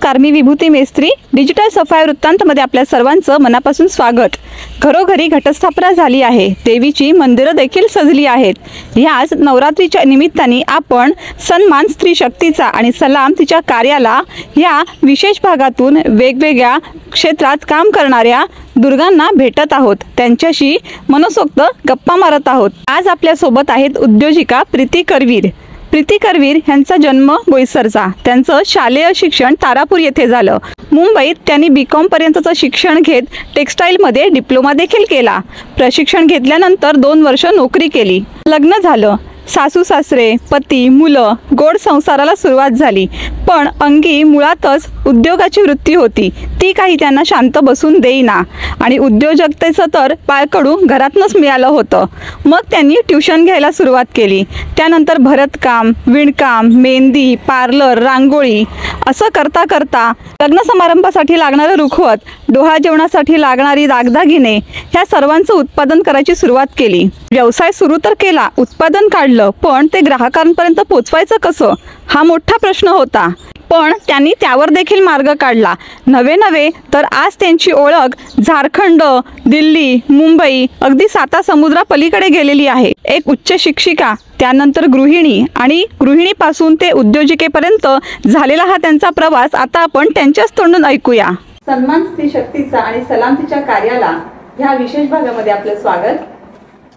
नमस्कार, मी विभूती मेस्त्री. डिजिटल सफाई वृत्तांतमध्ये आपल्या सर्वांचं मनापासून स्वागत. घरोघरी घटस्थापना झाली आहे. देवीची मंदिरं देखील सजली आहेत. ह्याच नवरात्रीच्या निमित्ताने आपण सन्मान स्त्री शक्तीचा आणि सलाम तिच्या कार्याला ह्या विशेष भागातून वेगवेगळ्या क्षेत्रात काम करणाऱ्या दुर्गांना भेटत आहोत. त्यांच्याशी मनसोक्त गप्पा मारत आहोत. आज आपल्या सोबत आहेत उद्योजिका प्रीती करवीर. प्रीती करवीर यांचा जन्म बोईसरचा. त्यांचं शालेय शिक्षण तारापूर येथे झालं. मुंबईत त्यांनी B.Com पर्यंतचं शिक्षण घेत टेक्स्टाईलमध्ये डिप्लोमा देखील केला. प्रशिक्षण घेतल्यानंतर 2 वर्ष नोकरी केली. लग्न झालं. सासू सासरे, पती, मुलं, गोड संसाराला सुरुवात झाली. पण अंगी मुळातच उद्योगाची वृत्ती होती. ती काही त्यांना शांत बसून देईना आणि उद्योजकतेचं तर बाळकडू घरातनंच मिळालं होतं. मग त्यांनी ट्युशन घ्यायला सुरुवात केली. त्यानंतर भरतकाम, विणकाम, मेहंदी, पार्लर, रांगोळी असं करता करता लग्न समारंभासाठी लागणारं रुखवत, डोहाळ जेवणासाठी लागणारी दागदागिने ह्या सर्वांचं उत्पादन करायची सुरुवात केली. व्यवसाय सुरू तर केला, उत्पादन काढलं, पण ते ग्राहकांपर्यंत पोचवायचं कसं हा मोठा प्रश्न होता. पण त्यांनी त्यावर देखील मार्ग काढला. नवे तर आज त्यांची ओळख झारखंड, दिल्ली, मुंबई, अगदी 7 समुद्रापलीकडे गेलेली आहे. एक उच्च शिक्षिका, त्यानंतर गृहिणी आणि गृहिणीपासून ते उद्योजिकेपर्यंत झालेला हा त्यांचा प्रवास आता आपण त्यांच्याच तोंडून ऐकूया. सन्मान स्त्री शक्तीचा आणि सलाम तिच्या कार्याला ह्या विशेष भागामध्ये आपलं स्वागत.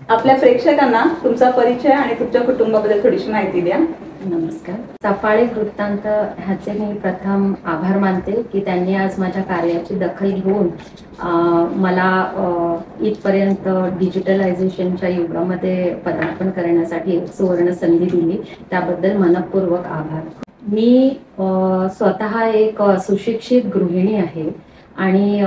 आपल्या प्रेक्षकांना तुमचा परिचय आणि तुमच्या कुटुंबाबद्दल थोडीशी माहिती द्या. नमस्कार. सफाळे वृत्तांत ह्याचे मी प्रथम आभार मानते की त्यांनी आज माझ्या कार्याची दखल घेऊन मला इथपर्यंत डिजिटलायझेशनच्या युगामध्ये पदार्पण करण्यासाठी सुवर्ण संधी दिली. त्याबद्दल मनपूर्वक आभार. मी स्वतः एक सुशिक्षित गृहिणी आहे आणि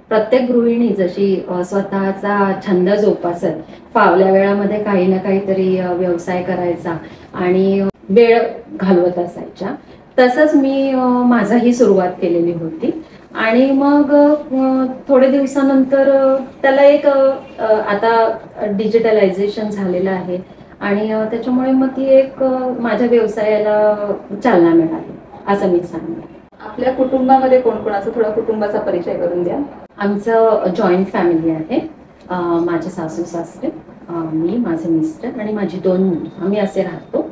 प्रत्येक गृहिणी जशी स्वतःचा छंद जोपासत फावल्या वेळामध्ये काही ना काहीतरी व्यवसाय करायचा आणि वेळ घालवत असायच्या, तसंच मी माझाही सुरुवात केलेली होती. आणि मग थोडे दिवसानंतर त्याला एक आता डिजिटलायझेशन झालेलं आहे आणि त्याच्यामुळे मग ती एक माझ्या व्यवसायाला चालना मिळाली असं मी सांगेन. आपल्या कुटुंबामध्ये कोण कोण असं थोडा कुटुंबाचा परिचय करून द्या. आमचं जॉईंट फॅमिली आहे. माझे सासू सासरे, मी, माझे मिस्टर आणि माझी 2 मुली, आम्ही असे राहतो.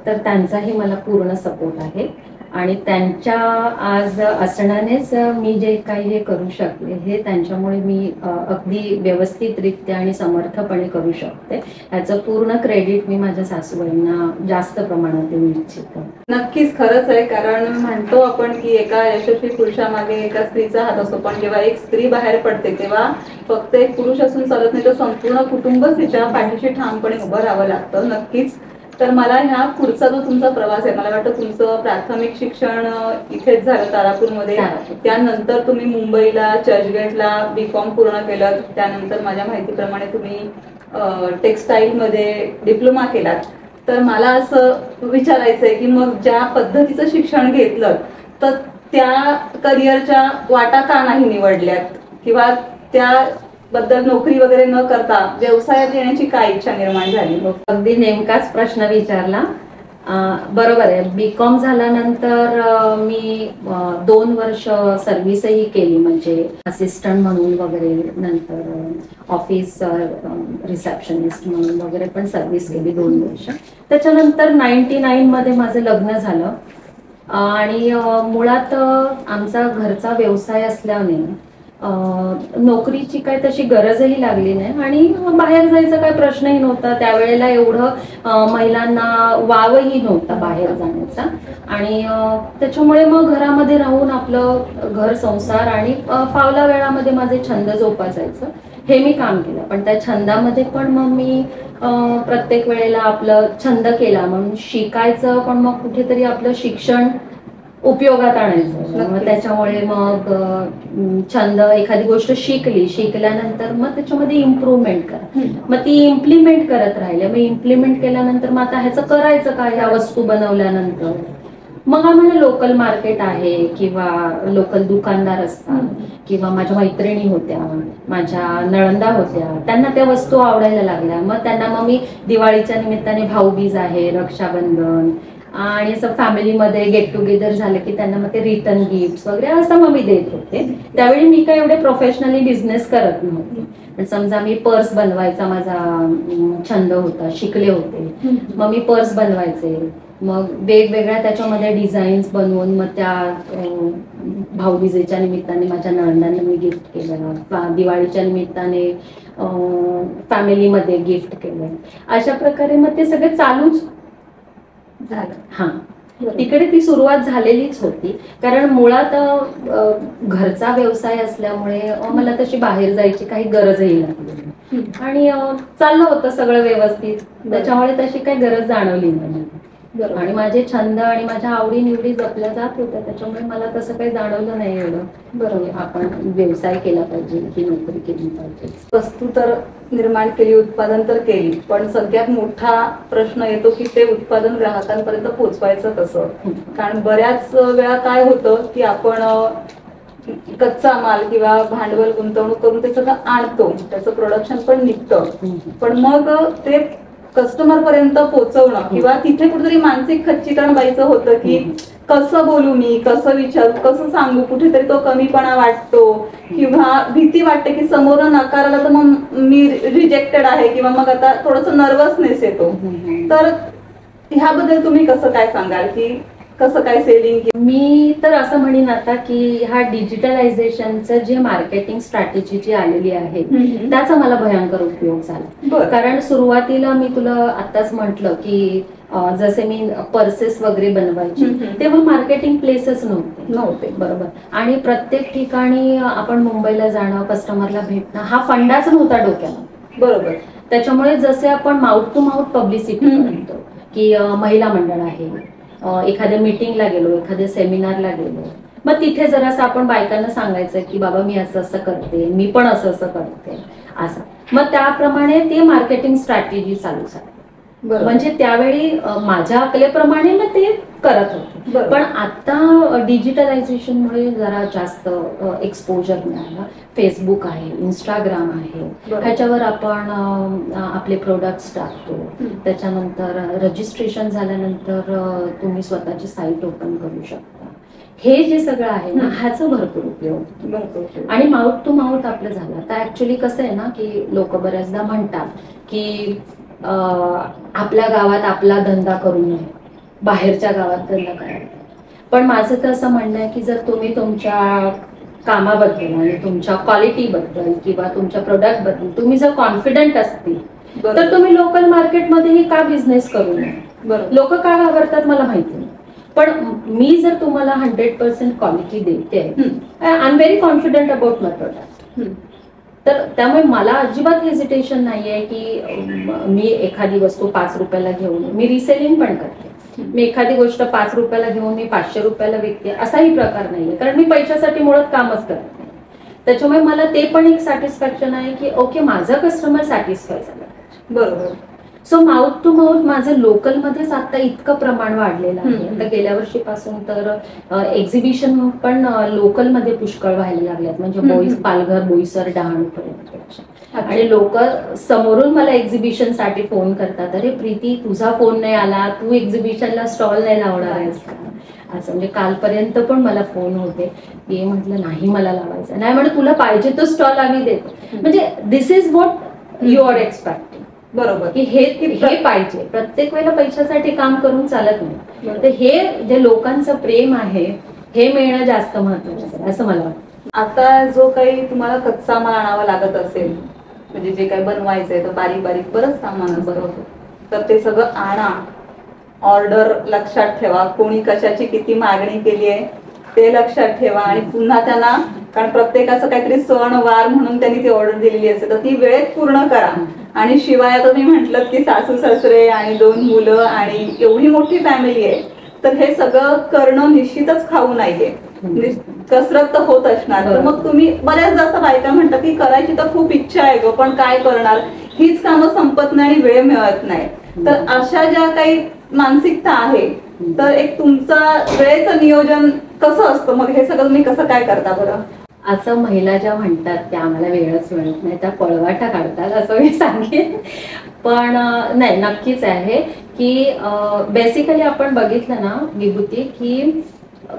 तर त्यांचाही मला पूर्ण सपोर्ट आहे आणि त्यांच्या आज असण्यानेच मी जे काही हे करू शकले हे त्यांच्यामुळे मी अगदी व्यवस्थितरित्या आणि समर्थपणे करू शकते. याचं पूर्ण क्रेडिट मी माझ्या सासूबाईंना जास्त प्रमाणात देऊ इच्छिते. नक्कीच खरंच आहे, कारण म्हणतो आपण की एका यशस्वी पुरुषामागे एका स्त्रीचा हात असतो, पण जेव्हा एक स्त्री बाहेर पडते तेव्हा फक्त एक पुरुष असून चालत नाही, तर संपूर्ण कुटुंबच तिच्या पाठीशी ठामपणे उभं राहावं लागतं. नक्कीच. तर मला ह्या पुढचा जो तुमचा प्रवास आहे, मला वाटतं तुमचं प्राथमिक शिक्षण इथेच झालं तारापूरमध्ये. त्यानंतर तुम्ही मुंबईला चर्चगेटला B.Com पूर्ण केलं. त्यानंतर माझ्या माहितीप्रमाणे तुम्ही टेक्स्टाईलमध्ये डिप्लोमा केलात. तर मला असं विचारायचंय की मग ज्या पद्धतीचं शिक्षण घेतलं तर त्या करिअरच्या वाटा का नाही निवडल्यात किंवा त्याबद्दल नोकरी वगैरे न करता व्यवसायात येण्याची काय इच्छा निर्माण झाली? अगदी नेमकाच प्रश्न विचारला. बरोबर आहे. B.Com झाल्यानंतर मी 2 वर्ष सर्व्हिसही केली, म्हणजे असिस्टंट म्हणून वगैरे, नंतर ऑफिस रिसेप्शनिस्ट म्हणून वगैरे पण सर्व्हिस केली 2 वर्ष. त्याच्यानंतर 99 मध्ये माझं लग्न झालं आणि मुळात आमचा घरचा व्यवसाय असल्याने नोकरीची काही तशी गरजही लागली नाही आणि बाहेर जायचा काही प्रश्नही नव्हता. त्यावेळेला एवढं महिलांना वावही नव्हता बाहेर जाण्याचा आणि त्याच्यामुळे मग घरामध्ये राहून आपलं घर संसार आणि फावल्या वेळामध्ये माझे छंद जोपासायचं हे मी काम केलं. पण त्या छंदामध्ये पण मग मी प्रत्येक वेळेला आपलं छंद केला म्हणून शिकायचं, पण मग कुठेतरी आपलं शिक्षण उपयोगात आणायचं. त्याच्यामुळे मग छंद, एखादी गोष्ट शिकल्यानंतर मग त्याच्यामध्ये इम्प्रूव्हमेंट करा, मग ती इम्प्लिमेंट करत राहिले. मग इम्प्लिमेंट केल्यानंतर मग आता ह्याचं करायचं काय, ह्या वस्तू बनवल्यानंतर मग आम्हाला लोकल मार्केट आहे किंवा लोकल दुकानदार असतात किंवा माझ्या मैत्रिणी होत्या, माझ्या नळंदा होत्या, त्यांना त्या वस्तू आवडायला लागल्या. मग त्यांना मग मी दिवाळीच्या निमित्ताने भाऊबीज आहे, रक्षाबंधन आणि असं फॅमिलीमध्ये गेट टुगेदर झालं की त्यांना मग ते रिटर्न गिफ्ट वगैरे असं मग मी देत होते. त्यावेळी मी काय एवढे प्रोफेशनली बिझनेस करत नव्हते. पण समजा मी पर्स बनवायचा माझा छंद होता, शिकले होते, मग मी पर्स बनवायचे, मग वेगवेगळ्या त्याच्यामध्ये डिझाईन्स बनवून मग त्या भाऊबीजेच्या निमित्ताने माझ्या नणंदांना मी गिफ्ट केलं, दिवाळीच्या निमित्ताने फॅमिलीमध्ये गिफ्ट केलं. अशा प्रकारे मग ते सगळं चालूच झालं. हा, तिकडे ती सुरुवात झालेलीच होती, कारण मुळात घरचा व्यवसाय असल्यामुळे मला तशी बाहेर जायची काही गरजही लागली आणि चाललं होतं सगळं व्यवस्थित, त्याच्यामुळे तशी काही गरज जाणवली नाही. आणि माझे छंद आणि माझ्या आवडी निवडी जपल्या जात होत्या, त्याच्यामुळे मला तसं काही जाणवलं नाही एवढं बरोबर आपण व्यवसाय केला पाहिजे की नोकरी केली पाहिजे. वस्तू तर निर्माण केली, उत्पादन तर केली, पण सगळ्यात मोठा प्रश्न येतो की ते उत्पादन ग्राहकांपर्यंत पोहोचवायचं कसं. कारण बऱ्याच वेळा काय होतं की आपण कच्चा माल किंवा भांडवल गुंतवणूक करून ते सगळं आणतो, त्याचं प्रोडक्शन पण निघतं, पण मग ते कस्टमर पर्यंत पोहोचवणं किंवा तिथे कुठेतरी मानसिक खच्चीकरण व्हायचं होतं की कसं बोलू मी, कसं विचारू, कसं सांगू, कुठेतरी तो कमीपणा वाटतो किंवा भीती वाटते की समोर नकार आला तर मग मी रिजेक्टेड आहे किंवा मग आता थोडंसं नर्वसनेस येतो. तर ह्याबद्दल तुम्ही कसं काय सांगाल की कसं काय सेलिंग. मी तर असं म्हणेन आता की हा डिजिटलायझेशनचं जे मार्केटिंग स्ट्रॅटेजी जी आलेली आहे त्याचा मला भयंकर उपयोग झाला. कारण सुरुवातीला मी तुला आताच म्हटलं की जसे मी पर्सेस वगैरे बनवायची तेव्हा मार्केटिंग प्लेसेस नव्हते बरोबर, आणि प्रत्येक ठिकाणी आपण मुंबईला जाणं, कस्टमरला भेटणं हा फंडाच नव्हता डोक्याला बरोबर. त्याच्यामुळे जसे आपण माउथ टू माउथ पब्लिसिटी करतो की महिला मंडळ आहे, एखाद्या मीटिंगला गेलो, एखाद्या सेमिनारला गेलो, मग तिथे जरासं आपण बायकांना सांगायचं की बाबा मी असं असं करते, मी पण असं असं करते असं, मग त्याप्रमाणे ते मार्केटिंग स्ट्रॅटेजी चालू झाली. म्हणजे त्यावेळी माझ्या अकलेप्रमाणे मग ते करत होते. पण आता डिजिटलायझेशनमुळे जरा जास्त एक्सपोजर मिळाला. फेसबुक आहे, इंस्टाग्राम आहे, ह्याच्यावर आपण आपले प्रोडक्ट्स टाकतो. त्याच्यानंतर रजिस्ट्रेशन झाल्यानंतर तुम्ही स्वतःची साईट ओपन करू शकता. हे जे सगळं आहे ना ह्याचा भरपूर उपयोग आणि माउथ टू माउथ आपलं झालं. आता ऍक्च्युली कसं आहे ना की लोक बऱ्याचदा म्हणतात की आपल्या गावात आपला धंदा करू नये, बाहेरच्या गावात धंदा करायचा. पण माझं तर असं म्हणणं आहे की जर तुम्ही तुमच्या कामाबद्दल आणि तुमच्या क्वालिटीबद्दल किंवा तुमच्या प्रोडक्ट बद्दल तुम्ही जर कॉन्फिडंट असतील तर तुम्ही लोकल मार्केटमध्येही का बिझनेस करू नये. लोक का घाबरतात मला माहिती नाही, पण मी जर तुम्हाला 100% क्वालिटी देते, I am very confident about my product. तर त्यामुळे मला अजिबात हेजिटेशन नाहीये की मी एखादी वस्तू 5 रुपयाला घेऊन मी रिसेलिंग पण करते. मी एखादी गोष्ट 5 रुपयाला घेऊन मी 500 रुपयाला विकते असाही प्रकार नाहीये, कारण मी पैशासाठी मुळात कामच करत नाही. त्याच्यामुळे मला ते पण एक सॅटिस्फॅक्शन आहे की ओके माझा कस्टमर सॅटिस्फाय झाला बरोबर. सो माउथ टू माउथ माझं लोकलमध्येच आता इतकं प्रमाण वाढलेलं आहे. आता गेल्या वर्षीपासून तर एक्झिबिशन पण लोकलमध्ये पुष्कळ व्हायला लागल्यात, म्हणजे पालघर, बोईसर, डहाणूपर्यंत. आणि लोक समोरून मला एक्झिबिशन साठी फोन करतात, अरे प्रीती तुझा फोन नाही आला, तू एक्झिबिशनला स्टॉल नाही लावणार आहेस का असं. म्हणजे कालपर्यंत पण मला फोन होते की म्हटलं नाही मला लावायचं नाही, म्हणजे तुला पाहिजे तो स्टॉल आम्ही देतो. म्हणजे this is what you are expecting बरोबर, की हे पाहिजे. प्रत्येक वेळेला पैशासाठी काम करून चालत नाही. तर हे जे लोकांचं प्रेम आहे हे मिळणं जास्त महत्वाचं आहे असं मला वाटतं. आता जो काही तुम्हाला कच्चा माल आणावा लागत असेल, म्हणजे जे काही बनवायचंय तर बारीक बारीक बरंच सामान बरोबर, तर ते सगळं आणा, ऑर्डर लक्षात ठेवा, कोणी कशाची किती मागणी केली आहे ते लक्षात ठेवा, आणि पुन्हा त्यांना, कारण प्रत्येकाचं काहीतरी सण वार म्हणून त्यांनी ती ऑर्डर दिलेली असते तर ती वेळेत पूर्ण करा. आणि शिवाय आता मी म्हटलं की सासू सासरे आणि 2 मुलं आणि एवढी मोठी फॅमिली आहे, तर हे सगळं करणं निश्चितच खाऊ नाहीये, कसरत तर होत असणार. तर मग तुम्ही बऱ्याचदा असं बायका म्हणतात की करायची तर खूप इच्छा आहे ग, पण काय करणार, हीच कामं संपत नाही आणि वेळ मिळत नाही. तर अशा ज्या काही मानसिकता आहे, तर एक तुमचं वेळेचं नियोजन कसं असतं, मग हे सगळं तुम्ही कसं काय करता बरं. असं महिला ज्या म्हणतात त्या आम्हाला वेळच मिळत नाही, त्या पळवाटा काढतात असं मी सांगेन. पण नाही, नक्कीच आहे की बेसिकली आपण बघितलं ना विभूती, की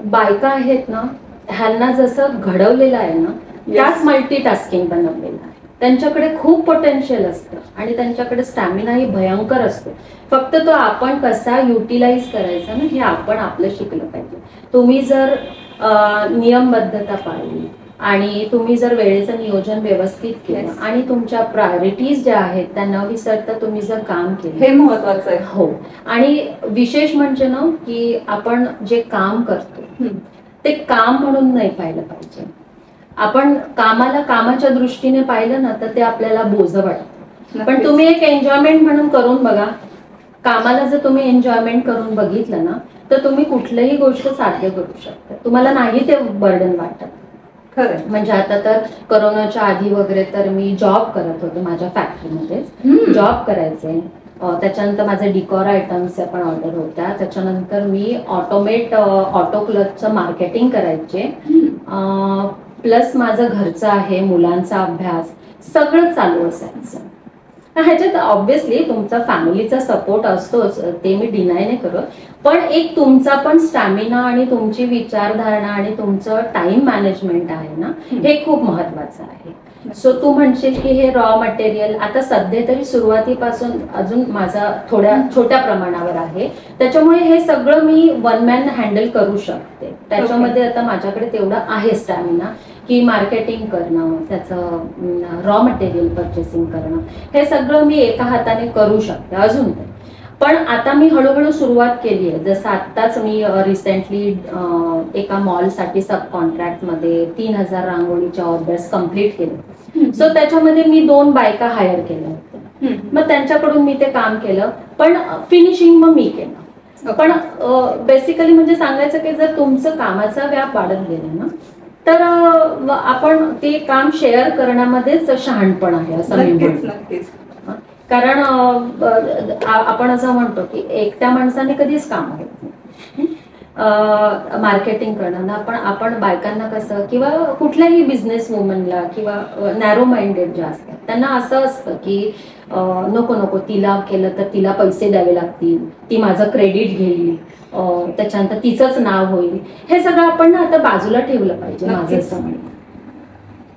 बायका आहेत ना, ह्यांना जसं घडवलेलं आहे ना, त्याच मल्टीटास्किंग बनवलेलं आहे. त्यांच्याकडे खूप पोटेन्शियल असतं आणि त्यांच्याकडे स्टॅमिनाही भयंकर असतो. फक्त तो आपण कसा युटिलाइज करायचा ना, हे आपण आपलं शिकलं पाहिजे. तुम्ही जर नियमबद्धता पाळली आणि तुम्ही जर वेळेचं नियोजन व्यवस्थित केलं आणि तुमच्या प्रायोरिटीज ज्या आहेत त्या न विसरता तुम्ही जर काम केलं, हे महत्वाचं आहे. हो. आणि विशेष म्हणजे ना, की आपण जे काम करतो ते काम म्हणून नाही पाहिलं पाहिजे. आपण कामाला कामाच्या दृष्टीने पाहिलं ना, तर ते आपल्याला बोझं वाटतं. पण तुम्ही एक एन्जॉयमेंट म्हणून करून बघा. कामाला जर तुम्ही एन्जॉयमेंट करून बघितलं ना, तर तुम्ही कुठलीही गोष्ट साध्य करू शकता. तुम्हाला नाही ते बर्डन वाटत. खरं. म्हणजे आता तर कोरोनाच्या आधी वगैरे तर मी जॉब करत होते, माझ्या फॅक्टरीमध्येच जॉब करायचे. त्याच्यानंतर माझे डिकॉर आयटम्स पण ऑर्डर होत्या. त्याच्यानंतर मी ऑटो क्लबचं मार्केटिंग करायचे. प्लस माझं घरचं आहे, मुलांचा अभ्यास, सगळं चालू असायचं. ह्याच्यात ऑब्व्हियसली तुमचा फॅमिलीचा सपोर्ट असतोच, ते मी डिनाय नाही करत. पण एक तुमचा पण स्टॅमिना आणि तुमची विचारधारणा आणि तुमचं टाइम मॅनेजमेंट आहे ना, हे खूप महत्वाचं आहे. सो तू म्हणशील की हे रॉ मटेरियल आता सध्या तरी सुरुवातीपासून अजून माझा थोड्या छोट्या प्रमाणावर आहे, त्याच्यामुळे हे सगळं मी वन मॅन हँडल करू शकते. त्याच्यामध्ये आता माझ्याकडे तेवढं आहे स्टॅमिना की मार्केटिंग करणं, त्याचं रॉ मटेरियल परचेसिंग करणं, हे सगळं मी एका हाताने करू शकते अजून. पण आता मी हळूहळू सुरुवात केली आहे. जसं आत्ताच मी रिसेंटली एका मॉलसाठी सब कॉन्ट्रॅक्टमध्ये 3000 रांगोळीच्या ऑर्डर्स कम्प्लीट केले. सो त्याच्यामध्ये मी 2 बायका हायर केल्या होत्या. मग त्यांच्याकडून मी ते काम केलं, पण फिनिशिंग मग मी केलं. पण बेसिकली म्हणजे सांगायचं की जर तुमचं कामाचा व्याप वाढत गेला ना, तर आपण ते काम शेअर करण्यामध्येच शहाणपण आहे असं मी म्हणतो. कारण आपण असं म्हणतो की एकट्या माणसाने कधीच काम होत नाही. मार्केटिंग करणं ना, पण आपण बायकांना कसं, किंवा कुठल्याही बिझनेस वुमनला किंवा नॅरो माइंडेड ज्या असतात त्यांना असं असतं की नको नको, तिला केलं तर तिला पैसे द्यावे लागतील, ती माझं क्रेडिट घेईल, त्याच्यानंतर तिचंच नाव होईल. हे सगळं आपण ना आता बाजूला ठेवलं पाहिजे, माझं असं म्हणणं.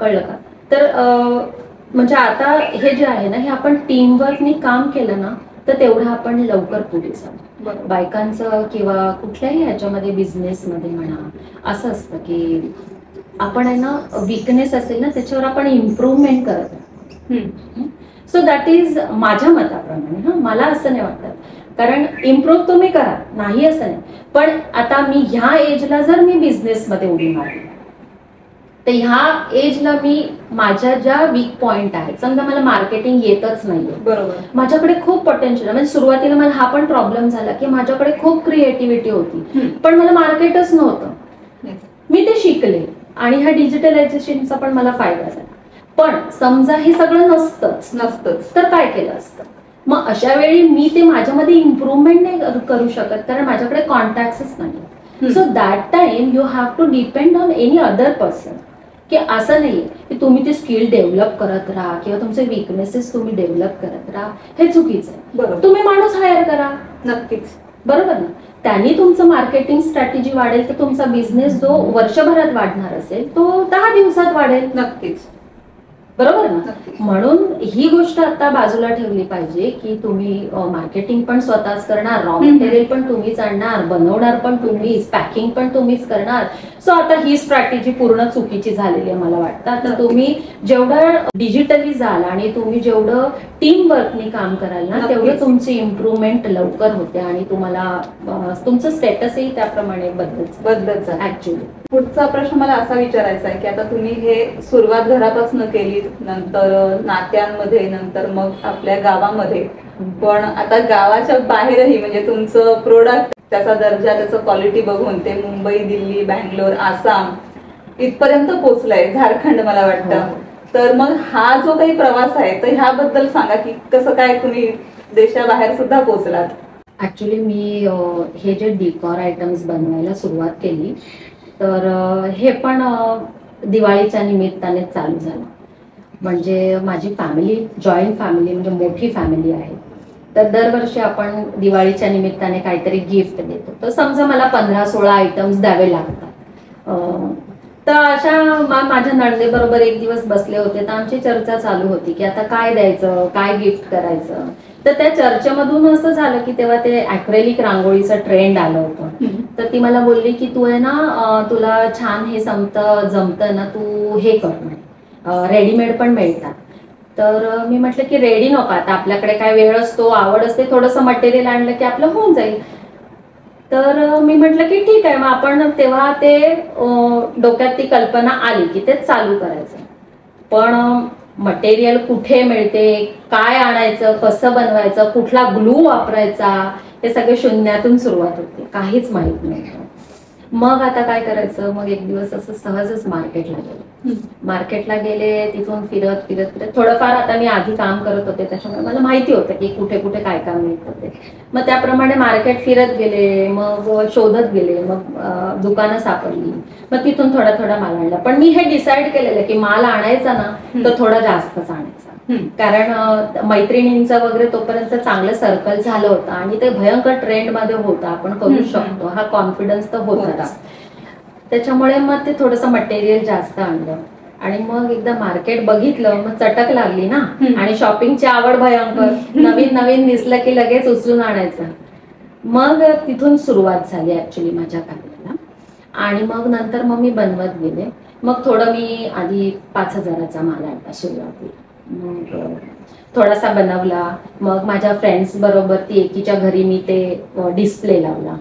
कळलं का? तर म्हणजे आता हे जे आहे ना, हे आपण टीमवर्कनी काम केलं ना, तर तेवढं आपण लवकर पुढे जाऊ. बायकांचं किंवा कुठल्याही ह्याच्यामध्ये बिझनेसमध्ये म्हणा, असं असतं की आपण आहे ना, विकनेस असेल ना त्याच्यावर आपण इम्प्रूव्हमेंट करत राहतो. सो दॅट इज माझ्या मताप्रमाणे. मला असं नाही वाटत, कारण इम्प्रूव्ह तुम्ही करा, नाही असं नाही. पण आता मी ह्या एजला जर मी बिझनेसमध्ये उडी मारली, तर ह्या एजला मी माझ्या ज्या वीक पॉइंट आहेत, समजा मला मार्केटिंग येतच नाहीये, बरोबर, माझ्याकडे खूप पोटेन्शियल, म्हणजे सुरुवातीला मला हा पण प्रॉब्लेम झाला की माझ्याकडे खूप क्रिएटिव्हिटी होती, पण मला मार्केटच नव्हतं. मी ते शिकले आणि ह्या डिजिटलायझेशनचा पण मला फायदा झाला. पण समजा हे सगळं नसतंच तर काय केलं असतं? मग अशा वेळी मी ते माझ्यामध्ये इम्प्रूव्हमेंट नाही करू शकत, कारण माझ्याकडे कॉन्टॅक्ट्सच नाही. So that time you have to depend on any other person. की असं नाही की तुम्ही ते स्किल डेव्हलप करत राहा किंवा तुमचे विकनेसेस तुम्ही डेव्हलप करत राहा, हे चुकीचं आहे. तुम्ही माणूस हायर करा. नक्कीच, बरोबर ना. त्यांनी तुमचं मार्केटिंग स्ट्रॅटेजी वाढेल, तर तुमचा बिझनेस जो वर्षभरात वाढणार असेल तो 10 दिवसात वाढेल. नक्कीच, बरोबर ना. म्हणून ही गोष्ट आता बाजूला ठेवली पाहिजे की तुम्ही मार्केटिंग पण स्वतःच करणार, रॉ मटेरियल पण तुम्हीच आणणार, बनवणार पण तुम्हीच, पॅकिंग पण तुम्हीच करणार. सो आता ही स्ट्रॅटेजी पूर्ण चुकीची झालेली आहे मला वाटतं. आता तुम्ही जेवढं डिजिटली जाल आणि तुम्ही जेवढं टीम वर्कनी काम कराल ना, तेवढं तुमची इम्प्रूव्हमेंट लवकर होते आणि तुम्हाला तुमचं स्टेटसही त्याप्रमाणे बदलत जाईल. ऍक्च्युली पुढचा प्रश्न मला असा विचारायचा आहे की आता तुम्ही हे सुरुवात घरापासून केली, नंतर नात्यांमध्ये, नंतर मग आपल्या गावामध्ये, पण आता गावाच्या बाहेरही म्हणजे तुमचं प्रोडक्ट, त्याचा दर्जा, त्याचं क्वालिटी बघून ते मुंबई, दिल्ली, बँगलोर, आसाम इथपर्यंत पोहोचलाय, झारखंड मला वाटतं. तर मग हा जो काही प्रवास आहे तर ह्याबद्दल सांगा की कसं काय तुम्ही देशाबाहेर सुद्धा पोहोचलात? ऍक्च्युली मी हे जे डिकॉर आयटम्स बनवायला सुरुवात केली, तर हे पण दिवाळीच्या निमित्ताने चालू झाला. म्हणजे माझी फॅमिली जॉईंट फॅमिली म्हणजे मोठी फॅमिली आहे. तर दरवर्षी आपण दिवाळीच्या निमित्ताने काहीतरी गिफ्ट देतो. तर समजा मला 15-16 आयटम्स द्यावे लागतात. तर अशा माझ्या नणंदेबरोबर एक दिवस बसले होते, तर आमची चर्चा चालू होती की आता काय द्यायचं, काय गिफ्ट करायचं. तर त्या चर्चेमधून असं झालं की तेव्हा ते ॲक्रेलिक रांगोळीचं ट्रेंड आलं होतं. तर ती मला बोलली की तू आहे ना, तुला छान हे जमतं ना, तू हे कर म्हणे, रेडीमेड पण मिळतात. तर मी म्हटलं की रेडी नको, आता आपल्याकडे काय वेळ असतो, आवड असते, थोडंसं मटेरियल आणलं की आपलं होऊन जाईल. तर मी म्हटलं की ठीक आहे, मग आपण तेव्हा ते डोक्यात ती कल्पना आली की ते चालू करायचं. पण मटेरियल कुठे मिळते, काय आणायचं, कसं बनवायचं, कुठला ग्लू वापरायचा, हे सगळे शून्यातून सुरुवात होते, काहीच माहित नव्हतं. मग आता काय करायचं, मग एक दिवस असं सहजच मार्केटला गेले. तिथून फिरत फिरत फिरत थोडंफार, आता मी आधी काम करत होते त्याच्यामुळे मला माहिती होतं की कुठे कुठे काय काम मिळतं ते. मग त्याप्रमाणे मार्केट फिरत गेले, मग शोधत गेले, मग दुकानं सापडली, मग तिथून थोडा थोडा माल आणला. पण मी हे डिसाईड केलेलं की माल आणायचा ना तर थोडा जास्तच आणायचा, कारण मैत्रिणींचं वगैरे तोपर्यंत चांगलं सर्कल झालं होतं आणि ते भयंकर ट्रेंड मध्ये होतं, आपण करू शकतो हा कॉन्फिडन्स तर होता. त्याच्यामुळे मग ते थोडंसं मटेरियल जास्त आणलं आणि मग एकदा मार्केट बघितलं, मग चटक लागली ना, आणि शॉपिंगची आवड भयंकर, नवीन नवीन दिसलं की लगेच उचलून आणायचं. मग तिथून सुरुवात झाली ऍक्च्युली माझ्या कार्याला. आणि मग नंतर मग मी बनवत गेले. मग थोडं मी आधी 5,000चा माल आणला सुरुवातीला, मग थोडासा बनवला. मग माझ्या फ्रेंड्स बरोबर ती एकीच्या घरी मी ते डिस्प्ले लावला.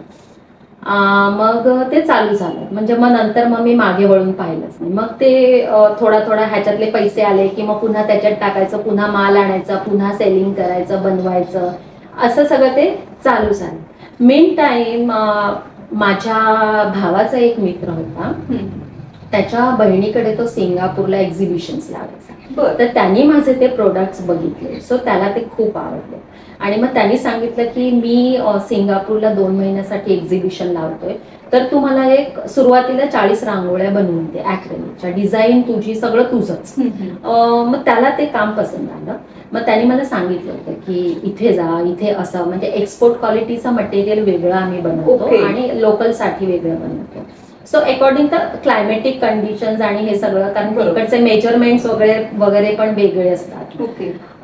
मग ते चालू झालं. म्हणजे मग नंतर मग मी मागे वळून पाहिलंच नाही. मग ते थोडा थोडा ह्याच्यातले पैसे आले की मग पुन्हा त्याच्यात टाकायचं, पुन्हा माल आणायचा, पुन्हा सेलिंग करायचं, बनवायचं, असं सगळं ते चालू झालं. मेन टाइम माझ्या भावाचा एक मित्र होता, त्याच्या बहिणीकडे तो सिंगापूरला एक्झिबिशन्स लावायचा. तर त्यांनी माझे ते प्रोडक्ट्स बघितले, सो त्याला ते खूप आवडले. आणि मग त्यांनी सांगितलं की मी सिंगापूरला 2 महिन्यासाठी एक्झिबिशन लावतोय, तर तू मला एक सुरुवातीला 40 रांगोळ्या बनवून दे ॲक्रेलिकच्या, डिझाईन तुझी, सगळं तुझंच. मग त्याला ते काम पसंत आलं. मग त्यांनी मला सांगितलं होतं की इथे जा, इथे असं, म्हणजे एक्सपोर्ट क्वालिटीचं मटेरियल वेगळं आम्ही बनवतो आणि लोकलसाठी वेगळं बनवतो. So according the climatic conditions आणि हे सगळं, कारण इकडचे मेजरमेंट्स वगैरे पण वेगळे असतात.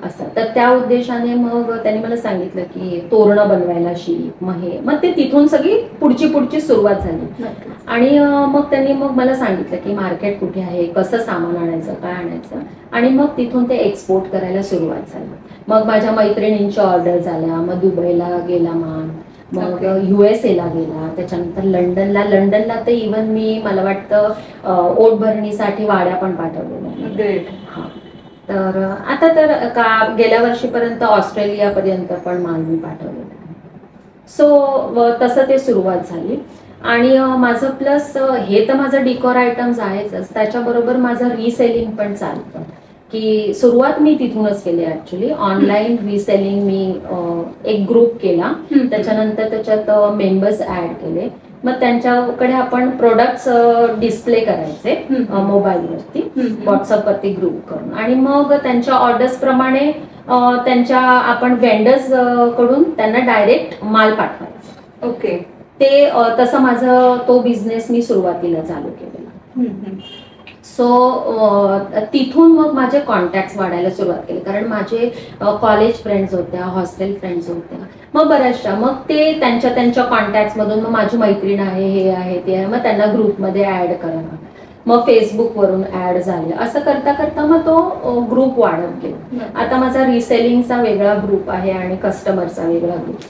असं, तर त्या उद्देशाने मग त्यांनी मला सांगितलं की तोरणं बनवायला शिक. मग ते तिथून सगळी पुढची सुरुवात झाली. आणि मग त्यांनी मग मला सांगितलं की मार्केट कुठे आहे, कसं सामान आणायचं, काय आणायचं, आणि मग तिथून ते एक्सपोर्ट करायला सुरुवात झाली. मग माझ्या मैत्रिणींच्या ऑर्डर झाल्या, मग दुबईला गेला माल, मग USA ला गेला, त्याच्यानंतर लंडनला तर इव्हन मी, मला वाटतं ओट भरणीसाठी वाड्या पण पाठवलेल्या. हा, तर आता तर गेल्या वर्षीपर्यंत ऑस्ट्रेलियापर्यंत पण माल मी पाठवलेला आहे. सो तसं ते सुरुवात झाली. आणि माझं प्लस हे तर माझं डिकॉर आयटम्स आहेच, त्याच्याबरोबर माझं रिसेलिंग पण चालतं. की सुरुवात मी तिथूनच केली ऍक्च्युली. ऑनलाईन रिसेलिंग मी एक ग्रुप केला, त्याच्यानंतर त्याच्यात मेंबर्स ऍड केले. मग त्यांच्याकडे आपण प्रोडक्ट्स डिस्प्ले करायचे मोबाईलवरती, व्हॉट्सअपवरती ग्रुप करून, आणि मग त्यांच्या ऑर्डर्स प्रमाणे त्यांच्या आपण वेंडर्स कडून त्यांना डायरेक्ट माल पाठवायचा. ते तसं माझं तो बिझनेस मी सुरुवातीला चालू केलेला. सो तिथून मग माझे कॉन्टॅक्ट्स वाढायला सुरुवात केली, कारण माझे कॉलेज फ्रेंड्स होत्या, हॉस्टेल फ्रेंड्स होत्या, मग बऱ्याचशा. मग ते त्यांच्या कॉन्टॅक्ट्समधून मग माझी मैत्रीण आहे, हे आहे, ते आहे, मग त्यांना ग्रुपमध्ये ऍड करा. मग फेसबुकवरून ऍड झाले. असं करता करता मग तो ग्रुप वाढत गेला. आता माझा रिसेलिंगचा वेगळा ग्रुप आहे आणि कस्टमरचा वेगळा ग्रुप.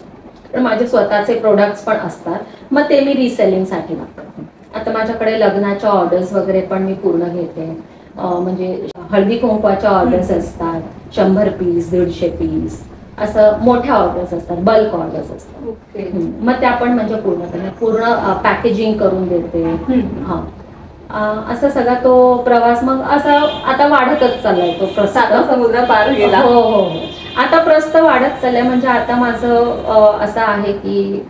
तर माझे स्वतःचे प्रोडक्ट्स पण असतात, मग ते मी रिसेलिंगसाठी वापरते. आता माझ्याकडे लग्नाच्या ऑर्डर्स वगैरे पण मी पूर्ण घेते. म्हणजे हळदी कुंकवाच्या ऑर्डर्स असतात, 100 पीस, 150 पीस, असं मोठ्या ऑर्डर्स असतात, बल्क ऑर्डर्स असतात. मग त्या पण म्हणजे पूर्ण पॅकेजिंग करून देते. हा, असा सगळा तो प्रवास मग असा आता वाढतच चाललाय. तो प्रस्ताव समुद्र पार गेला. हो, आता प्रस्ताव वाढत चाललाय. म्हणजे आता माझं असं आहे की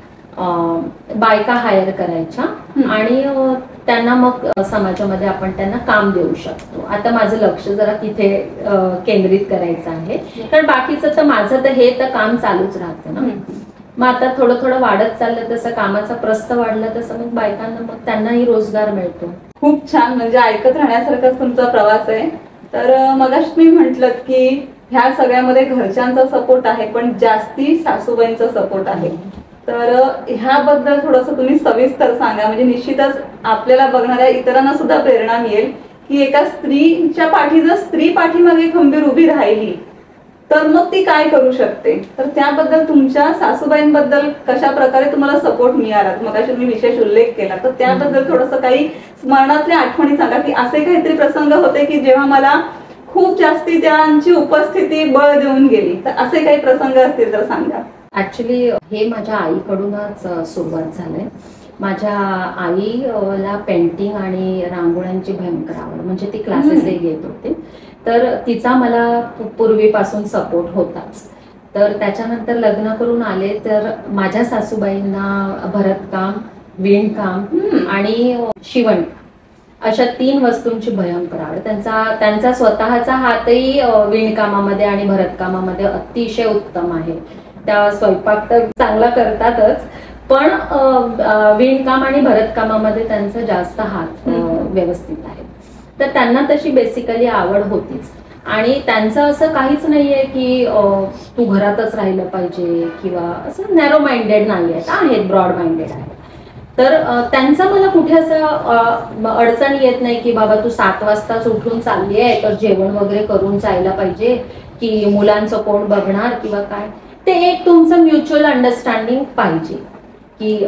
बायका हायर करायच्या आणि त्यांना मग समाजामध्ये आपण त्यांना काम देऊ शकतो. आता माझं लक्ष जरा तिथे केंद्रित करायचं आहे, कारण बाकीचं तर माझं तर हे तर काम चालूच राहतं ना. मग आता थोडं थोडं वाढत चाललं तसं, कामाचा प्रस्त वाढला तसं मग बायकांना मग त्यांनाही रोजगार मिळतो. खूप छान, म्हणजे ऐकत राहण्यासारखाच तुमचा प्रवास आहे. तर मगाशी तुम्ही म्हटलं की ह्या सगळ्यामध्ये घरच्यांचा सपोर्ट आहे, पण जास्ती सासूबाईंचा सपोर्ट आहे. तर ह्याबद्दल थोडंसं तुम्ही सविस्तर सांगा, म्हणजे निश्चितच आपल्याला बघणाऱ्या इतरांना सुद्धा प्रेरणा मिळेल की एका स्त्रीच्या पाठी जर स्त्री पाठीमागे खंबीर उभी राहिली तर मग ती काय करू शकते. तर त्याबद्दल तुमच्या सासूबाईंबद्दल कशा प्रकारे तुम्हाला सपोर्ट मिळाला, मगाशी तुम्ही विशेष उल्लेख केला, तर त्याबद्दल थोडंसं काही स्मरणातल्या आठवणी सांगा की असे काहीतरी प्रसंग होते की जेव्हा मला खूप जास्ती त्यांची उपस्थिती बळ देऊन गेली, तर असे काही प्रसंग असतील तर सांगा. ऍक्च्युली हे माझ्या आईकडूनच सुरुवात झालंय. माझ्या आईला पेंटिंग आणि रांगोळ्यांची भयंकर आवड, म्हणजे ती क्लासेसही घेत होते. तर तिचा मला पूर्वीपासून सपोर्ट होताच. तर त्याच्यानंतर लग्न करून आले तर माझ्या सासूबाईंना भरतकाम, विणकाम आणि शिवण अशा 3 वस्तूंची भयंकर आवड. त्यांचा स्वतःचा हातही विणकामामध्ये आणि भरतकामामध्ये अतिशय उत्तम आहे. त्या स्वयंपाक तर चांगला करतातच, पण विणकाम आणि भरतकामामध्ये त्यांचा जास्त हात व्यवस्थित आहे. तर त्यांना तशी बेसिकली आवड होतीच. आणि त्यांचं असं काहीच नाहीये की तू घरातच राहिलं पाहिजे किंवा असं नॅरो माइंडेड नाही आहेत, ब्रॉड माइंडेड आहेत. तर त्यांचं मला कुठे असं अडचण येत नाही की बाबा तू 7 वाजताच उठून चालली आहे तर जेवण वगैरे करून जायला पाहिजे, की मुलांचं कोण बघणार किंवा काय. ते एक तुमचं म्युच्युअल अंडरस्टँडिंग पाहिजे की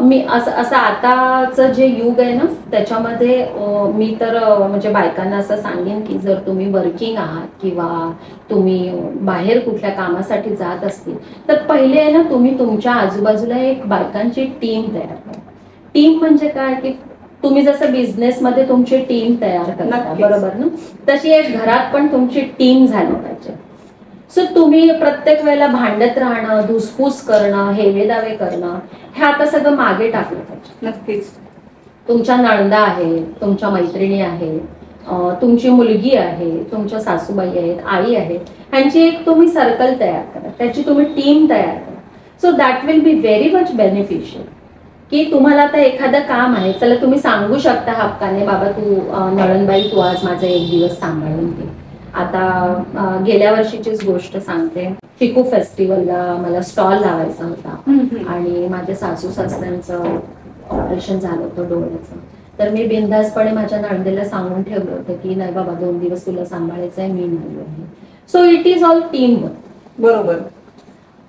मी असं आताचं जे युग आहे ना त्याच्यामध्ये मी तर म्हणजे बायकांना असं सांगेन की जर तुम्ही वर्किंग आहात किंवा तुम्ही बाहेर कुठल्या कामासाठी जात असतील तर पहिले आहे ना तुम्ही तुमच्या आजूबाजूला एक बायकांची टीम तयार करा. टीम म्हणजे काय की तुम्ही जसं बिझनेसमध्ये तुमची टीम तयार करता बरोबर ना, तशी एक घरात पण तुमची टीम झाली पाहिजे. सो तुम्ही प्रत्येक वेळेला भांडत राहणं, धुसफूस करणं, हेवेदावे करणं हे आता सगळं मागे टाकलं पाहिजे. नक्कीच. तुमच्या नणंदा आहे, तुमच्या मैत्रिणी आहे, तुमची मुलगी आहे, तुमच्या सासूबाई आहेत, आई आहे, ह्यांची एक तुम्ही सर्कल तयार करा, त्याची तुम्ही टीम तयार करा. So that will be very much beneficial. की तुम्हाला आता एखादं काम आहे, चला तुम्ही सांगू शकता हक्काने बाबा तू नळणबाई तू आज माझा 1 दिवस सांभाळून घे. आता गेल्या वर्षीचीच गोष्ट सांगते. चिकू फेस्टिवलला मला स्टॉल लावायचा होता आणि माझ्या सासू सासऱ्यांचं ऑपरेशन झालं होतं डोळ्याचं. तर मी बिनधास्तपणे माझ्या नणंदेला सांगून ठेवलं होतं की नाही बाबा 2 दिवस तुला सांभाळायचं आहे, मी नाही आहे. So it is all team work. बरोबर.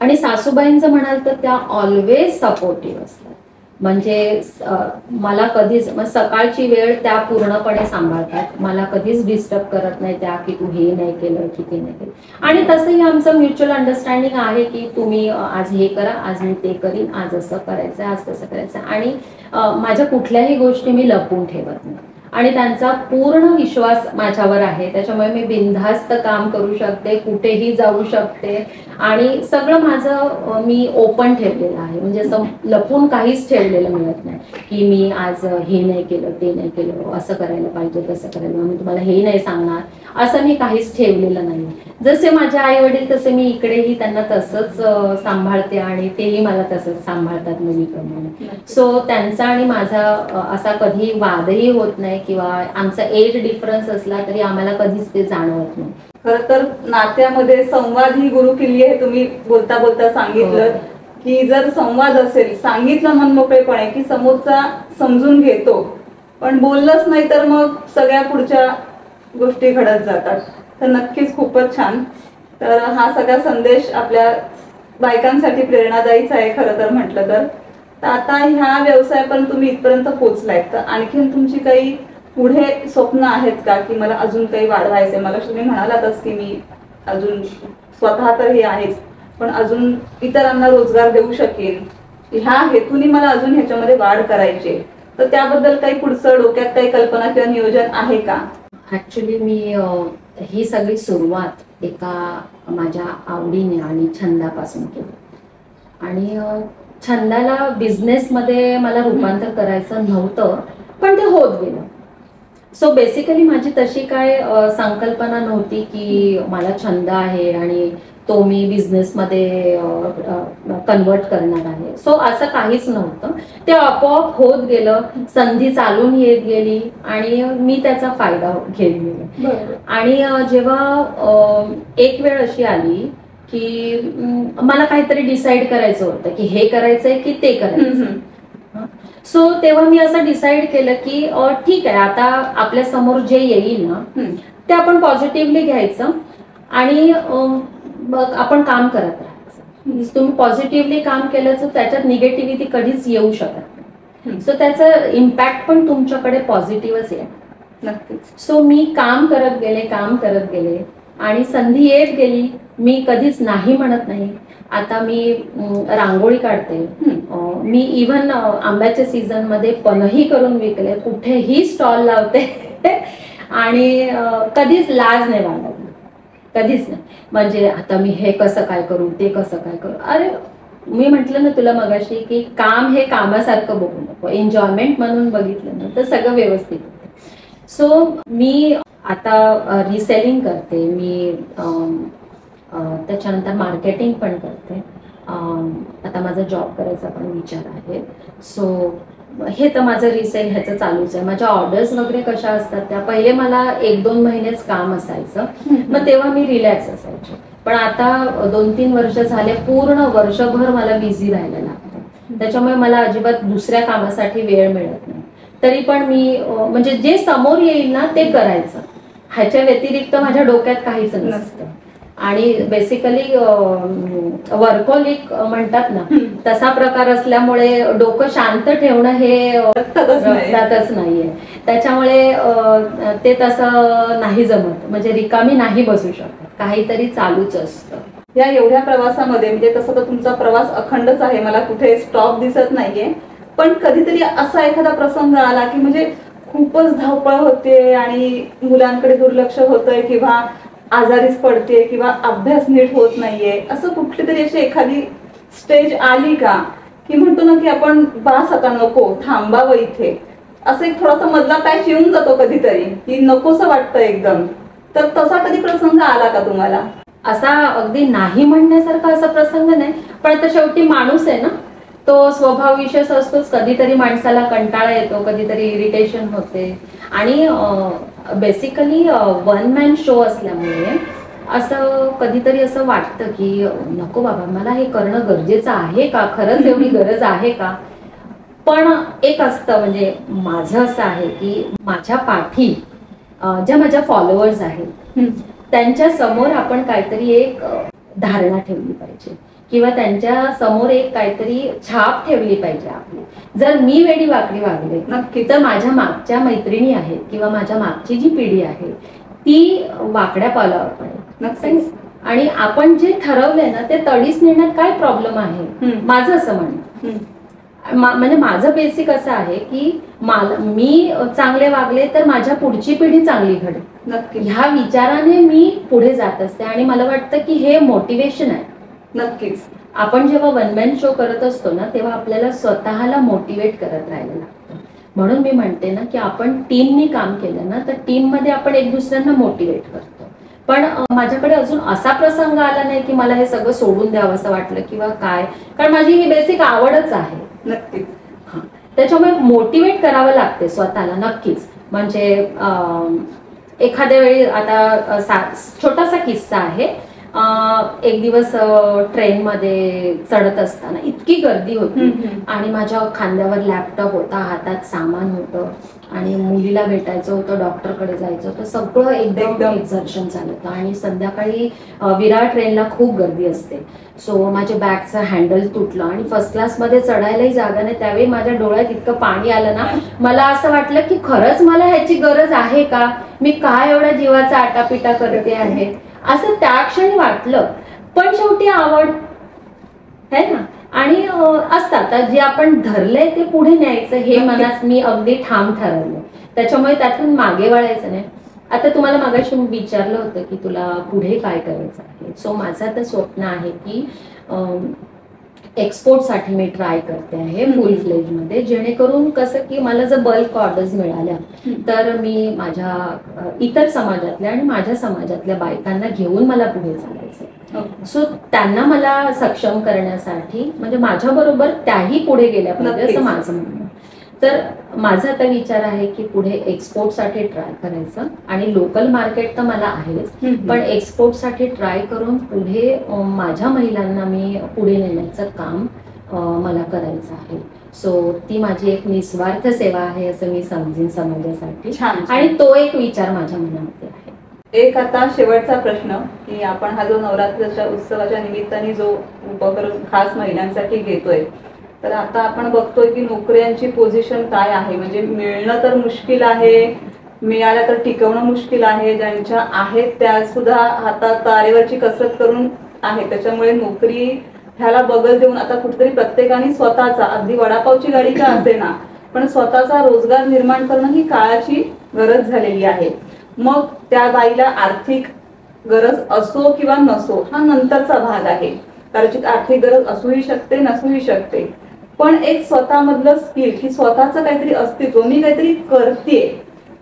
आणि सासूबाईंचं म्हणाल तर त्या ऑलवेज सपोर्टिव्ह असतात. म्हणजे मला कधीच सकाळची वेळ त्या पूर्णपणे सांभाळतात, मला कधीच डिस्टर्ब करत नाही त्या की तू हे नाही केलं की ते नाही केलं. आणि तसंही आमचं म्युच्युअल अंडरस्टँडिंग आहे की तुम्ही आज हे करा, आज मी ते करीन, आज असं करायचं, आज तसं करायचं. आणि माझ्या कुठल्याही गोष्टी मी लपवून ठेवत नाही आणि त्यांचा पूर्ण विश्वास माझ्यावर आहे. त्याच्यामुळे मी बिनधास्त काम करू शकते, कुठेही जाऊ शकते आणि सगळं माझं मी ओपन ठेवलेलं आहे. म्हणजे असं लपून काहीच ठेवलेलं मिळत नाही की मी आज हे नाही केलं, ते नाही केलं, असं करायला पाहिजे, तसं करायला, मी तुम्हाला हे नाही सांगणार, असं मी काहीच ठेवलेलं नाही. जसे माझे आई वडील तसे मी इकडेही त्यांना तसंच सांभाळते आणि तेही मला तसंच सांभाळतात मुलीप्रमाणे. सो त्यांचा आणि माझा असा कधी वादही होत नाही किंवा आमचा एज डिफरन्स असला तरी आम्हाला कधीच ते जाणवत नाही. खरं तर नात्यामध्ये संवाद ही गुरुकिल्ली आहे. तुम्ही बोलता बोलता सांगितलं की जर संवाद असेल, सांगितलं मनमोकळेपणे की समोरचा समजून घेतो, पण बोललंच नाही तर मग सगळ्या पुढच्या गोष्टी घडत जातात. तर नक्कीच खूपच छान. तर हा सगळा संदेश आपल्या बायकांसाठी प्रेरणादायीच आहे खरं तर म्हटलं तर. आता ह्या व्यवसायापर्यंत तुम्ही इथपर्यंत पोहोचलाय, तर आणखीन तुमची काही पुढे स्वप्न आहेत का की मला अजून काही वाढवायचंय? मला तुम्ही म्हणालातच की मी अजून स्वतः तर हे आहेच, पण अजून इतरांना रोजगार देऊ शकेल, ह्या हेतूने मला अजून ह्याच्यामध्ये वाढ करायची. तर त्याबद्दल काही पुढचं डोक्यात काही कल्पना किंवा नियोजन आहे का? ऍक्च्युली मी ही सगळी सुरुवात एका माझ्या आवडीने आणि छंदापासून केली. आणि छंदाला बिझनेसमध्ये मला रूपांतर करायचं नव्हतं, पण ते होत गेलं. सो बेसिकली माझी तशी काय संकल्पना नव्हती की मला छंद आहे आणि तो मी बिझनेसमध्ये कन्वर्ट करणार आहे. सो असं काहीच नव्हतं. ते आपोआप होत गेलं, संधी चालून येत गेली आणि मी त्याचा फायदा घेत गेले. आणि जेव्हा एक वेळ अशी आली की मला काहीतरी डिसाईड करायचं होतं की हे करायचंय की ते करायचं. सो तेव्हा मी असं डिसाईड केलं की ठीक आहे, आता आपल्या समोर जे येईल ना ते आपण पॉझिटिव्हली घ्यायचं आणि मग आपण काम करत राहायचं. तुम्ही पॉझिटिव्हली काम केलं तर त्याच्यात निगेटिव्हिटी कधीच येऊ शकत नाही. सो त्याचं इम्पॅक्ट पण तुमच्याकडे पॉझिटिव्हच आहे. नक्कीच. सो मी काम करत गेले आणि संधी येत गेली. मी कधीच नाही म्हणत नाही. आता मी रांगोळी काढते, मी इव्हन आंब्याच्या सीझन मध्ये पनही करून विकले, कुठेही स्टॉल लावते आणि कधीच लाज नाही बाळगली, कधीच नाही. म्हणजे आता मी हे कसं काय करू, ते कसं काय करू. अरे मी म्हटलं ना तुला मगाशी की काम हे कामासारखं बघू नको, एन्जॉयमेंट म्हणून बघितलं ना तर सगळं व्यवस्थित होतं. सो मी आता रिसेलिंग करते, मी त्याच्यानंतर मार्केटिंग पण करते. आता माझा जॉब करायचा पण विचार आहे. सो हे तर माझं रिसेल ह्याचं चालूच आहे. माझ्या ऑर्डर्स वगैरे कशा असतात त्या पहिले मला 1-2 महिनेच काम असायचं, मग तेव्हा मी रिलॅक्स असायचे. पण आता 2-3 वर्ष झाले पूर्ण वर्षभर मला बिझी राहायला लागतं. त्याच्यामुळे मला अजिबात दुसऱ्या कामासाठी वेळ मिळत नाही. तरी पण मी म्हणजे जे समोर येईल ना ते करायचं, ह्याच्या व्यतिरिक्त माझ्या डोक्यात काहीच नसतं. आणि बेसिकली वर्कोलिक म्हणतात ना तसा प्रकार असल्यामुळे डोकं शांत ठेवणं हे रक्तातच नाहीये. त्याच्यामुळे ते तसं नाही जमत, म्हणजे रिकामी नाही बसू शकत, काहीतरी चालूच असतं. या एवढ्या प्रवासामध्ये म्हणजे तसं तर तुमचा प्रवास अखंडच आहे, मला कुठे स्टॉप दिसत नाहीये. पण कधीतरी असा एखादा प्रसंग आला की म्हणजे खूपच धावपळ होते आणि मुलांकडे दुर्लक्ष होतंय किंवा आजारीच पडते किंवा अभ्यास नीट होत नाहीये, असं कुठली तरी अशी एखादी स्टेज आली का की म्हणतो ना की आपण बास आता नको, थांबावं इथे, असं एक थोडासा मधला पॅच येऊन जातो कधीतरी की नकोसं वाटतं एकदम, तर तसा कधी प्रसंग आला का तुम्हाला? असा अगदी नाही म्हणण्यासारखा असा प्रसंग नाही, पण आता शेवटी माणूस आहे ना, तो स्वभाव विशेष असतोच. कधीतरी माणसाला कंटाळा येतो, कधीतरी इरिटेशन होते. आणि बेसिकली वन मॅन शो असल्यामुळे असं कधीतरी असं वाटतं की नको बाबा, मला हे करणं गरजेचं आहे का, खरंच एवढी गरज आहे का. पण एक असतं, म्हणजे माझं असं आहे की माझ्या पाठी ज्या माझ्या फॉलोअर्स आहेत त्यांच्या समोर आपण काहीतरी एक धारणा ठेवली पाहिजे किंवा त्यांच्या समोर एक काहीतरी छाप ठेवली पाहिजे आपली. जर मी वेडी वाकडी वागले नक्की, तर माझ्या मागच्या मैत्रिणी आहेत किंवा माझ्या मागची जी पिढी आहे ती वाकड्या पावलावर पडेल नक्कीच. आणि आपण जे ठरवलंय ना ते तडीस नेण्यात काय प्रॉब्लेम आहे, माझं असं म्हणणं. म्हणजे माझं बेसिक असं आहे की मी चांगले वागले तर माझ्या पुढची पिढी चांगली घडेल, नक्की ह्या विचाराने मी पुढे जात असते. आणि मला वाटतं की हे मोटिवेशन आहे. नक्कीच. आपण जेव्हा वन मॅन शो करत असतो ना तेव्हा आपल्याला स्वतःला मोटिवेट करत राहायला लागतं. म्हणून मी म्हणते ना की आपण टीमनी काम केलं ना तर टीम मध्ये आपण एक दुसऱ्यांना मोटिवेट करतो. पण माझ्याकडे अजून असा प्रसंग आला नाही की मला हे सगळं सोडून द्यावं असं वाटलं किंवा काय, कारण माझी ही बेसिक आवडच आहे. नक्कीच. त्याच्यामुळे मोटिवेट करावं लागते स्वतःला नक्कीच. म्हणजे एखाद्या वेळी आता छोटासा किस्सा आहे. एक दिवस ट्रेनमध्ये चढत असताना इतकी गर्दी होती आणि माझ्या खांद्यावर लॅपटॉप होता, हातात सामान होतं आणि मुलीला भेटायचं होतं, डॉक्टरकडे जायचं होतं, सगळं एकदम एक्झर्शन झालं होतं. आणि संध्याकाळी विरार ट्रेनला खूप गर्दी असते. सो माझ्या बॅगचं हँडल तुटलं आणि फर्स्ट क्लासमध्ये चढायलाही जागा नाही. त्यावेळी माझ्या डोळ्यात इतकं पाणी आलं ना, मला असं वाटलं की खरंच मला ह्याची गरज आहे का, मी काय एवढ्या जीवाचा आटापिटा करते आहे असं त्या क्षणी वाटलं. पण शेवटी आवड है ना, आणि असतात जे आपण धरलंय ते पुढे न्यायचं हे मनात मी अगदी ठाम ठरवलं. त्याच्यामुळे त्यातून मागे वळायचं नाही. आता तुम्हाला मागाशी विचारलं होतं की तुला पुढे काय करायचं आहे. सो माझं तर स्वप्न आहे की एक्सपोर्टसाठी मी ट्राय करते आहे फुल फ्लेज मध्ये, जेणेकरून कसं की मला जर बल्क ऑर्डर्स मिळाल्या तर मी माझ्या इतर समाजातल्या आणि माझ्या समाजातल्या बायकांना घेऊन मला पुढे चालायचं. सो त्यांना मला सक्षम करण्यासाठी म्हणजे माझ्या बरोबर त्याही पुढे गेल्या पाहिजे असं माझं म्हणणं. तर माझा आता विचार आहे की पुढे एक्सपोर्टसाठी ट्राय करायचं, आणि लोकल मार्केट तर मला आहेच, पण एक्सपोर्टसाठी ट्राय करून पुढे माझ्या महिलांना मी पुढे नेण्याचं काम मला करायचं आहे. सो ती माझी एक निस्वार्थ सेवा आहे असं मी समजेन समाजासाठी. आणि तो एक विचार माझ्या मनामध्ये आहे. एक आता शेवटचा प्रश्न की आपण हा जो नवरात्रीच्या उत्सवाच्या निमित्ताने जो उपक्रम खास महिलांसाठी घेतोय, तर आता आपण बघतोय की नोकऱ्यांची पोझिशन काय आहे, म्हणजे मिळणं तर मुश्किल आहे, मिळाल्या तर टिकवणं मुश्किल आहे, ज्यांच्या आहेत त्या सुद्धा हातात तारेवरची कसरत करून आहे. त्याच्यामुळे नोकरी ह्याला बगल देऊन आता कुठेतरी प्रत्येकाने स्वतःचा, अगदी वडापावची गाडी का असेना, पण स्वतःचा रोजगार निर्माण करणं ही काळाची गरज झालेली आहे. मग त्या बाईला आर्थिक गरज असो किंवा नसो हा नंतरचा भाग आहे. कदाचित आर्थिक गरज असूही शकते, नसूही शकते, पण एक स्वतःमधलं स्किल की स्वतःचं काहीतरी अस्तित्व, मी काहीतरी करते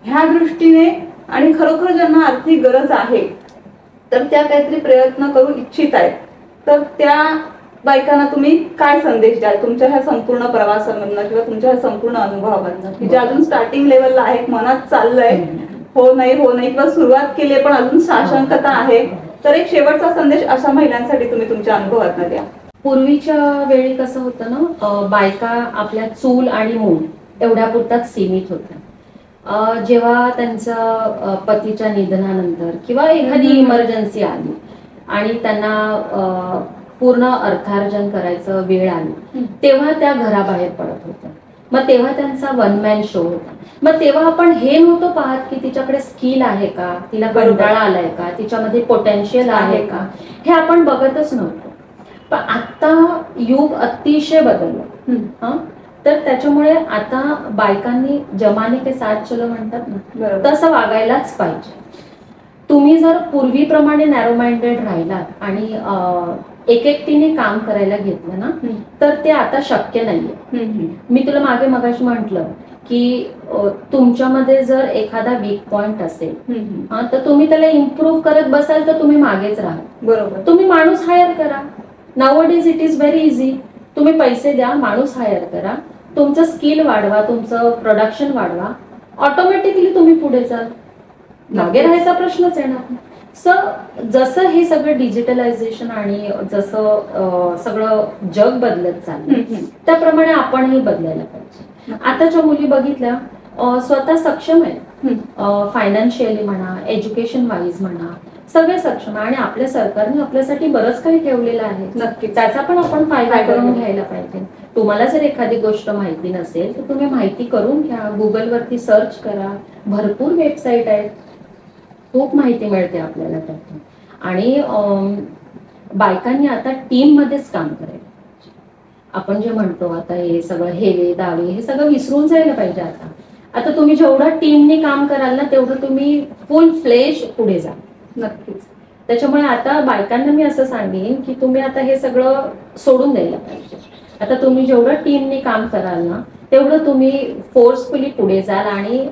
ह्या दृष्टीने, आणि खरोखर ज्यांना आर्थिक गरज आहे तर त्या काहीतरी प्रयत्न करू इच्छित आहेत, तर त्या बायकांना तुम्ही काय संदेश द्याल तुमच्या ह्या संपूर्ण प्रवासामधनं किंवा तुमच्या ह्या संपूर्ण अनुभवामधनं, की जे अजून स्टार्टिंग लेवलला आहेत, मनात चाललंय हो नाही किंवा सुरुवात केली पण अजून साशंकता आहे, तर एक शेवटचा संदेश अशा महिलांसाठी तुम्ही तुमच्या अनुभवातनं द्या. पूर्वीच्या वेळी कसं होतं ना, बायका आपल्या चूल आणि मूल एवढ्या पुरताच सीमित होत्या. जेव्हा त्यांच्या पतीच्या निधनानंतर किंवा एखादी इमर्जन्सी आली आणि त्यांना पूर्ण अर्थार्जन करायचं वेळ आली, तेव्हा त्या घराबाहेर पडत होत्या. मग तेव्हा त्यांचा वन मॅन शो होता. मग तेव्हा आपण हे नव्हतं पाहत की तिच्याकडे स्किल आहे का, तिला कंटाळा आलाय का, तिच्यामध्ये पोटेन्शियल आहे का, हे आपण बघतच नव्हतो. पण आता युग अतिशय बदललं. तर त्याच्यामुळे आता बायकांनी जमाने के साथ चलो म्हणतात ना, तसं वागायलाच पाहिजे. तुम्ही जर पूर्वीप्रमाणे नॅरो माइंडेड राहिलात आणि एकटीने काम करायला घेतलं ना, तर ते आता शक्य नाहीये. मी तुला मगाशी म्हंटल की तुमच्यामध्ये जर एखादा वीक पॉइंट असेल तर तुम्ही त्याला इम्प्रूव्ह करत बसाल तर तुम्ही मागेच राहाल. बरोबर. तुम्ही माणूस हायर करा. Nowadays it is very easy. तुम्ही पैसे द्या, माणूस हायर करा, तुमचं स्किल वाढवा, तुमचं प्रोडक्शन वाढवा, ऑटोमॅटिकली तुम्ही पुढे जाल. मागे राहायचा प्रश्नच येणार. जसं हे सगळं डिजिटलायझेशन आणि जसं सगळं जग बदलत चाललं त्याप्रमाणे आपणही बदलायला पाहिजे. आताच्या मुली बघितल्या स्वतः सक्षम आहेत, फायनान्शियली म्हणा, एज्युकेशन वाईज म्हणा, सगळे सक्षम आहे. आणि आपल्या सरकारने आपल्यासाठी बरंच काही ठेवलेलं आहे. नक्की त्याचा पण आपण फायदा करून घ्यायला पाहिजे. तुम्हाला जर एखादी गोष्ट माहिती नसेल तर तुम्ही माहिती करून घ्या, गुगलवरती सर्च करा, भरपूर वेबसाईट आहेत, खूप माहिती मिळते आपल्याला त्यातून. आणि बायकांनी आता टीम मध्येच काम करायला. आपण जे म्हणतो आता हे सगळं हेवे दावे हे सगळं विसरून जायला पाहिजे. आता तुम्ही जेवढं टीमने काम कराल ना तेवढं तुम्ही फुल फ्लेज पुढे जा. नक्कीच. त्याच्यामुळे आता बायकांना मी असं सांगेन की तुम्ही आता हे सगळं सोडून द्यायला पाहिजे. आता तुम्ही जेवढं टीमने काम कराल ना तेवढं तुम्ही फोर्सफुली पुढे जाल आणि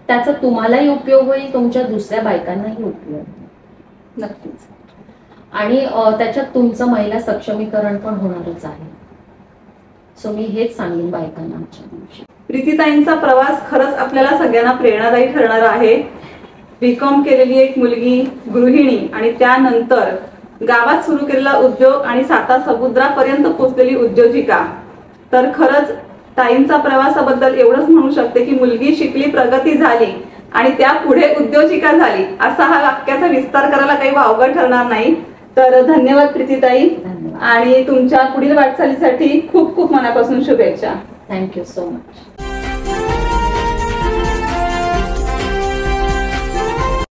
त्याचा तुम्हालाही उपयोग होईल, तुमच्या दुसऱ्या बायकांनाही उपयोग होईल. नक्कीच. आणि त्याच्यात तुमचं महिला सक्षमीकरण पण होणारच आहे. सो मी हेच सांगेन बायकांना आजच्या दिवशी. प्रीतीताईंचा प्रवास खरंच आपल्याला सगळ्यांना प्रेरणादायी ठरणार आहे. बीकॉम केलेली एक मुलगी, गृहिणी, आणि त्यानंतर गावात सुरू केलेला उद्योग आणि साता समुद्रापर्यंत पोहोचलेली उद्योजिका. तर खरंच ताईंचा प्रवासाबद्दल एवढंच म्हणू शकते की मुलगी शिकली, प्रगती झाली आणि त्या पुढे उद्योजिका झाली, असा हा वाक्याचा विस्तार करायला काही अवघड ठरणार नाही. तर धन्यवाद प्रीतीताई, आणि तुमच्या पुढील वाटचालीसाठी खूप खूप मनापासून शुभेच्छा. Thank you so much.